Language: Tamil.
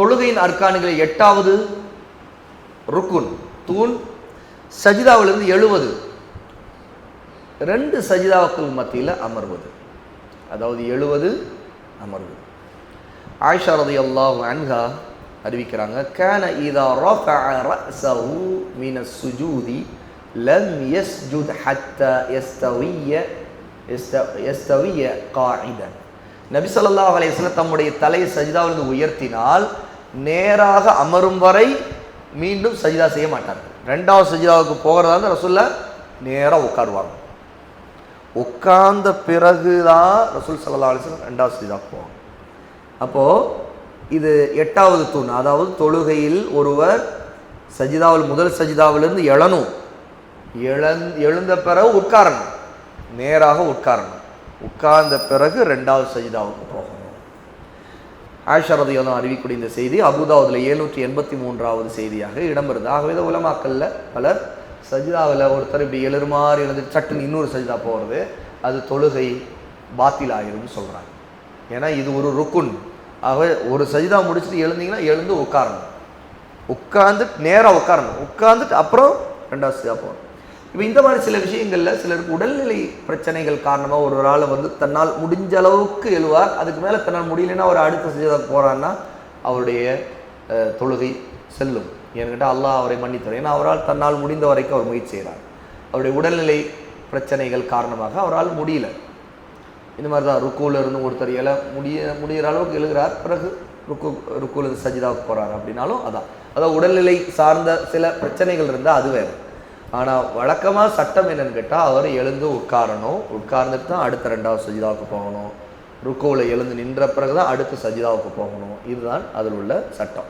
தொழுகையின் அர்க்கானுகளில் 8வது ருக்குன் தூண். சஜிதாவிலிருந்து 70 2 சஜிதாவுக்கள் மத்தியில் அமர்வது, அதாவது 70 அமர்வது. ஆயிஷா ரலியல்லாஹு அன்ஹா அறிவிக்கிறாங்க, கான இதா ரஃபஅ ரஅஸஹு மினஸ் சுஜூதி லம் யஸ்ஜுத் ஹத்தா யஸ்தவிய காயிதன். நபி ஸல்லல்லாஹு அலைஹி வஸல்லம் தம்முடைய தலை சஜிதாவிலிருந்து உயர்த்தினால் நேராக அமரும் வரை மீண்டும் சஜிதா செய்ய மாட்டார்கள். 2வது சஜிதாவுக்கு போகிறதா இருந்தால் ரசூலுல்லாஹ் நேராக உட்காருவாங்க. உட்கார்ந்த பிறகுதான் ரசூல் ஸல்லல்லாஹு அலைஹி வஸல்லம் 2வது சஜிதாவுக்கு போவாங்க. அப்போது இது 8வது தூண். அதாவது தொழுகையில் ஒருவர் சஜிதாவில் முதல் சஜிதாவிலிருந்து எழுந்த பிறகு உட்காரணும், நேராக உட்காரணும். உட்கார்ந்த பிறகு 2வது சஜிதாவுக்கு போகணும். ஆயிஷா ரலியல்லாஹு அன்ஹா அறிவிக்கூடிய இந்த செய்தி அபூதாவுதுல 783வது செய்தியாக இடம்பெறுது. ஆகவே உலமாக்கல்ல பலர் சஜிதாவில் ஒருத்தர் இப்படி எழுமாறு எழுந்து சட்டுன்னு இன்னொரு சஜிதா போகிறது, அது தொழுகை பாத்தில் ஆகிரும்னு சொல்கிறாங்க. ஏன்னா இது ஒரு ருக்குன். ஆகவே ஒரு சஜிதா முடிச்சுட்டு எழுந்தீங்கன்னா எழுந்து உட்காரணும், உட்கார்ந்துட்டு நேராக உட்காரணும், உட்கார்ந்துட்டு அப்புறம் 2வது சஜிதா போகணும். இப்போ இந்த மாதிரி சில விஷயங்களில் சிலருக்கு உடல்நிலை பிரச்சனைகள் காரணமாக ஒரு ஆள் தன்னால் முடிஞ்ச அளவுக்கு எழுவார், அதுக்கு மேலே தன்னால் முடியலைன்னா ஒரு அடுத்த சஜிதாவுக்கு போகிறான்னா அவருடைய தொழுகை செல்லும். ஏன்னு அல்லாஹ் அவரை மன்னித்தார். ஏன்னா அவரால் தன்னால் முடிந்த வரைக்கும் அவர் முயற்சி செய்கிறார். அவருடைய உடல்நிலை பிரச்சனைகள் காரணமாக அவரால் முடியல. இந்த மாதிரி தான் ருக்குவில் இருந்து ஒருத்தர் முடிகிற அளவுக்கு எழுகிறார், பிறகு ருக்குவில் சஜிதாவுக்கு போகிறார் அப்படின்னாலும் அதான் உடல்நிலை சார்ந்த சில பிரச்சனைகள் இருந்தால் அது வேறு. ஆனால் வழக்கமாக சட்டம் என்னன்னு கேட்டால் அவர் எழுந்து உட்காரணும், உட்கார்ந்துட்டு தான் அடுத்த 2வது சஜிதாவுக்கு போகணும், ருக்குவில் எழுந்து நின்ற பிறகு தான் அடுத்த சஜிதாவுக்கு போகணும். இதுதான் அதில் உள்ள சட்டம்.